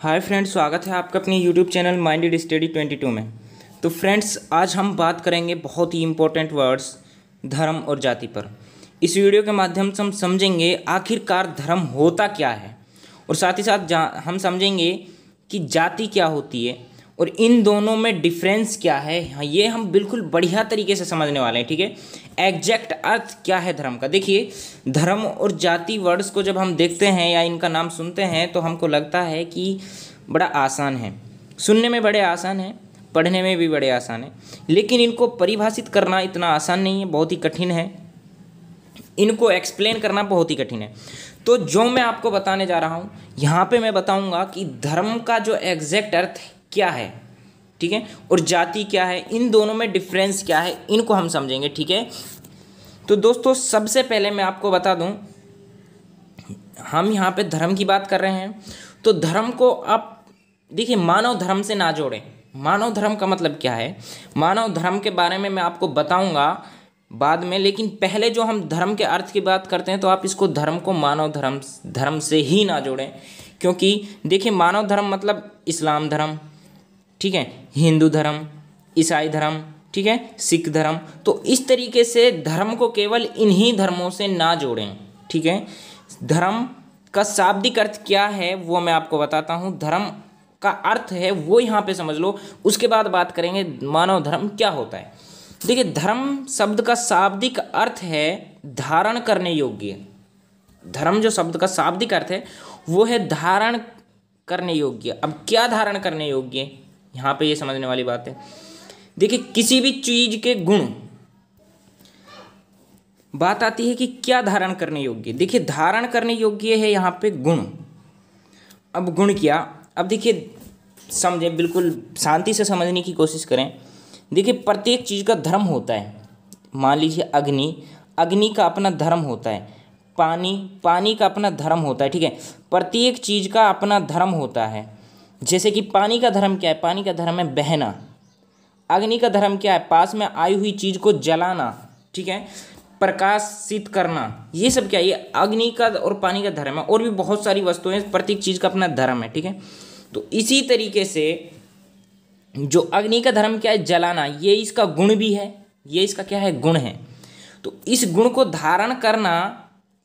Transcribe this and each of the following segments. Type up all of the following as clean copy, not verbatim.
Hi friends, स्वागत है आपका अपने यूट्यूब चैनल माइंडेड स्टडी 22 में। तो फ्रेंड्स, आज हम बात करेंगे बहुत ही इम्पोर्टेंट वर्ड्स धर्म और जाति पर। इस वीडियो के माध्यम से हम समझेंगे आखिरकार धर्म होता क्या है, और साथ ही साथ हम समझेंगे कि जाति क्या होती है और इन दोनों में डिफरेंस क्या है। हाँ, ये हम बिल्कुल बढ़िया तरीके से समझने वाले हैं। ठीक है, एग्जैक्ट अर्थ क्या है धर्म का। देखिए, धर्म और जाति वर्ड्स को जब हम देखते हैं या इनका नाम सुनते हैं तो हमको लगता है कि बड़ा आसान है, सुनने में बड़े आसान है, पढ़ने में भी बड़े आसान है, लेकिन इनको परिभाषित करना इतना आसान नहीं है, बहुत ही कठिन है। इनको एक्सप्लेन करना बहुत ही कठिन है। तो जो मैं आपको बताने जा रहा हूँ यहाँ पे मैं बताऊँगा कि धर्म का जो एग्जैक्ट अर्थ क्या है, ठीक है, और जाति क्या है, इन दोनों में डिफरेंस क्या है, इनको हम समझेंगे। ठीक है, तो दोस्तों सबसे पहले मैं आपको बता दूं, हम यहाँ पे धर्म की बात कर रहे हैं तो धर्म को आप देखिए मानव धर्म से ना जोड़ें। मानव धर्म का मतलब क्या है, मानव धर्म के बारे में मैं आपको बताऊंगा बाद में, लेकिन पहले जो हम धर्म के अर्थ की बात करते हैं तो आप इसको धर्म को मानव धर्म से ही ना जोड़ें, क्योंकि देखिए मानव धर्म मतलब इस्लाम धर्म, ठीक है, हिंदू धर्म, ईसाई धर्म, ठीक है, सिख धर्म। तो इस तरीके से धर्म को केवल इन्हीं धर्मों से ना जोड़ें। ठीक है, धर्म का शाब्दिक अर्थ क्या है वो मैं आपको बताता हूँ। धर्म का अर्थ है वो यहाँ पे समझ लो, उसके बाद बात करेंगे मानव धर्म क्या होता है। देखिए, धर्म शब्द का शाब्दिक अर्थ है धारण करने योग्य। धर्म जो शब्द का शाब्दिक अर्थ है वो है धारण करने योग्य। अब क्या धारण करने योग्य, यहाँ पे ये समझने वाली बात है। देखिए, किसी भी चीज के गुण, बात आती है कि क्या धारण करने योग्य। देखिए, धारण करने योग्य है यहाँ पे गुण। अब गुण क्या, अब देखिए समझें, बिल्कुल शांति से समझने की कोशिश करें। देखिए, प्रत्येक चीज़ का धर्म होता है। मान लीजिए अग्नि का अपना धर्म होता है, पानी का अपना धर्म होता है। ठीक है, प्रत्येक चीज़ का अपना धर्म होता है। जैसे कि पानी का धर्म क्या है, पानी का धर्म है बहना। अग्नि का धर्म क्या है, पास में आई हुई चीज़ को जलाना, ठीक है, प्रकाशित करना। ये सब क्या है, ये अग्नि का और पानी का धर्म है। और भी बहुत सारी वस्तुएं, प्रत्येक चीज़ का अपना धर्म है। ठीक है, तो इसी तरीके से जो अग्नि का धर्म क्या है, जलाना, ये इसका गुण भी है, ये इसका क्या है, गुण है। तो इस गुण को धारण करना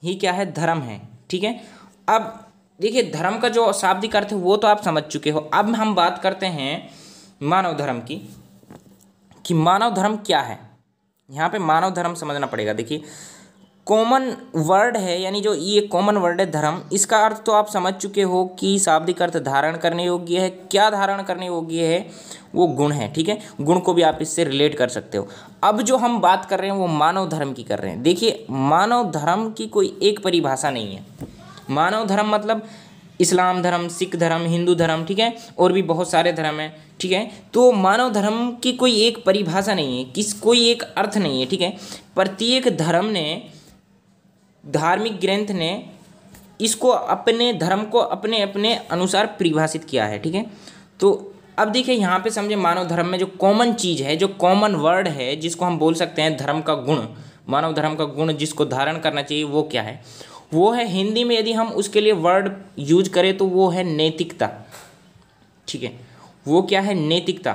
ही क्या है, धर्म है। ठीक है, अब देखिए धर्म का जो शाब्दिक अर्थ है वो तो आप समझ चुके हो। अब हम बात करते हैं मानव धर्म की, कि मानव धर्म क्या है। यहाँ पे मानव धर्म समझना पड़ेगा। देखिए, कॉमन वर्ड है, यानी जो ये कॉमन वर्ड है धर्म, इसका अर्थ तो आप समझ चुके हो कि शाब्दिक अर्थ धारण करने योग्य है। क्या धारण करने योग्य है, वो गुण है। ठीक है, गुण को भी आप इससे रिलेट कर सकते हो। अब जो हम बात कर रहे हैं वो मानव धर्म की कर रहे हैं। देखिए, मानव धर्म की कोई एक परिभाषा नहीं है। मानव धर्म मतलब इस्लाम धर्म, सिख धर्म, हिंदू धर्म, ठीक है, और भी बहुत सारे धर्म हैं। ठीक है, तो मानव धर्म की कोई एक परिभाषा नहीं है, कोई एक अर्थ नहीं है। ठीक है, प्रत्येक धर्म ने, धार्मिक ग्रंथ ने इसको, अपने धर्म को अपने अपने अनुसार परिभाषित किया है। ठीक है, तो अब देखिए यहाँ पे समझे, मानव धर्म में जो कॉमन चीज़ है, जो कॉमन वर्ड है, जिसको हम बोल सकते हैं धर्म का गुण, मानव धर्म का गुण जिसको धारण करना चाहिए, वो क्या है, वो है, हिंदी में यदि हम उसके लिए वर्ड यूज करें तो वो है नैतिकता। ठीक है, वो क्या है, नैतिकता।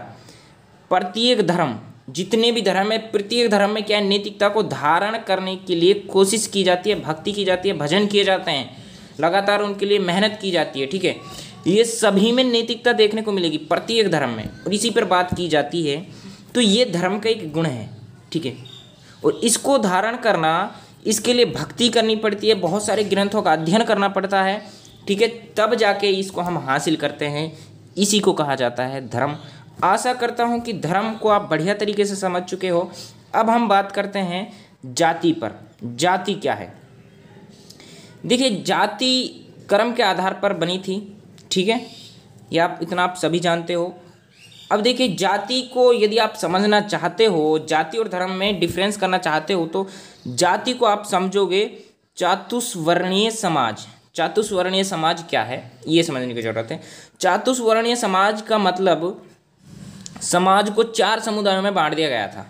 प्रत्येक धर्म, जितने भी धर्म है, प्रत्येक धर्म में क्या है, नैतिकता को धारण करने के लिए कोशिश की जाती है, भक्ति की जाती है, भजन किए जाते हैं, लगातार उनके लिए मेहनत की जाती है। ठीक है, ये सभी में नैतिकता देखने को मिलेगी, प्रत्येक धर्म में, और इसी पर बात की जाती है। तो ये धर्म का एक गुण है। ठीक है, और इसको धारण करना, इसके लिए भक्ति करनी पड़ती है, बहुत सारे ग्रंथों का अध्ययन करना पड़ता है। ठीक है, तब जाके इसको हम हासिल करते हैं। इसी को कहा जाता है धर्म। आशा करता हूँ कि धर्म को आप बढ़िया तरीके से समझ चुके हो। अब हम बात करते हैं जाति पर। जाति क्या है, देखिए, जाति कर्म के आधार पर बनी थी। ठीक है, ये आप इतना आप सभी जानते हो। अब देखिए, जाति को यदि आप समझना चाहते हो, जाति और धर्म में डिफरेंस करना चाहते हो, तो जाति को आप समझोगे चातुर्वर्णीय समाज। चातुर्वर्णीय समाज क्या है, ये समझने की जरूरत है। चातुर्वर्णीय समाज का मतलब, समाज को 4 समुदायों में बांट दिया गया था।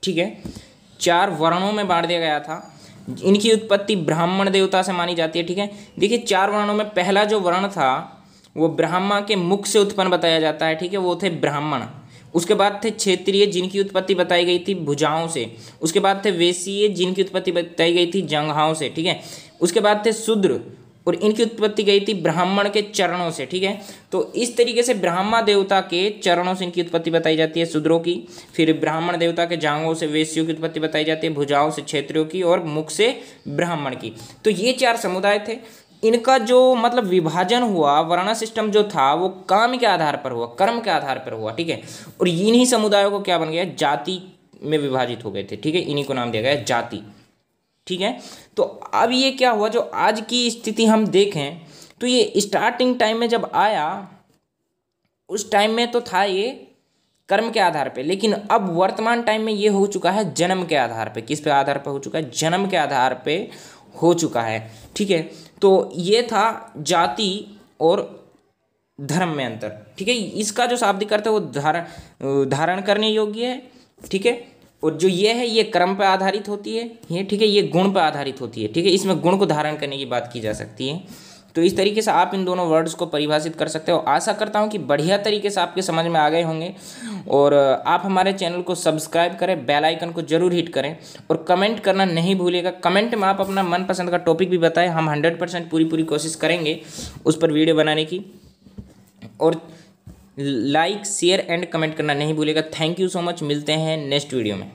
ठीक है, 4 वर्णों में बांट दिया गया था। इनकी उत्पत्ति ब्राह्मण देवता से मानी जाती है। ठीक है, देखिए 4 वर्णों में पहला जो वर्ण था वो ब्राह्मण के मुख से उत्पन्न बताया जाता है, ठीक है, वो थे ब्राह्मण। उसके बाद थे क्षत्रिय, जिनकी उत्पत्ति बताई गई थी भुजाओं से। उसके बाद थे वैश्य, जिनकी उत्पत्ति बताई गई थी जंघाओं से, ठीक है। उसके बाद थे शूद्र, और इनकी उत्पत्ति गई थी ब्राह्मण के चरणों से, ठीक है। तो इस तरीके से ब्राह्मण देवता के चरणों से इनकी उत्पत्ति बताई जाती है शूद्रों की, फिर ब्राह्मण देवता के जांघों से वैश्यों की उत्पत्ति बताई जाती है, भुजाओं से क्षत्रियों की, और मुख से ब्राह्मण की। तो ये 4 समुदाय थे। इनका जो मतलब विभाजन हुआ, वर्ण सिस्टम जो था वो काम के आधार पर हुआ, कर्म के आधार पर हुआ, ठीक है। और इन्हीं समुदायों को क्या बन गया, जाति में विभाजित हो गए थे, ठीक है। इन्हीं को नाम दिया गया जाति, ठीक है। तो अब ये क्या हुआ, जो आज की स्थिति हम देखें तो ये स्टार्टिंग टाइम में जब आया, उस टाइम में तो था ये कर्म के आधार पे, लेकिन अब वर्तमान टाइम में ये हो चुका है जन्म के आधार पे। किस पे आधार पे हो चुका है, जन्म के आधार पे हो चुका है, ठीक है। तो ये था जाति और धर्म में अंतर, ठीक है। इसका जो शाब्दिक अर्थ है वो धारण करने योग्य है, ठीक है। और जो ये है ये कर्म पर आधारित होती है, ये ठीक है, ये गुण पर आधारित होती है, ठीक है। इसमें गुण को धारण करने की बात की जा सकती है। तो इस तरीके से आप इन दोनों वर्ड्स को परिभाषित कर सकते हो। आशा करता हूँ कि बढ़िया तरीके से आपके समझ में आ गए होंगे। और आप हमारे चैनल को सब्सक्राइब करें, बेल आइकन को जरूर हिट करें, और कमेंट करना नहीं भूलिएगा। कमेंट में आप अपना मनपसंद का टॉपिक भी बताएं, हम 100% पूरी कोशिश करेंगे उस पर वीडियो बनाने की। और लाइक, शेयर एंड कमेंट करना नहीं भूलिएगा। थैंक यू सो मच, मिलते हैं नेक्स्ट वीडियो में।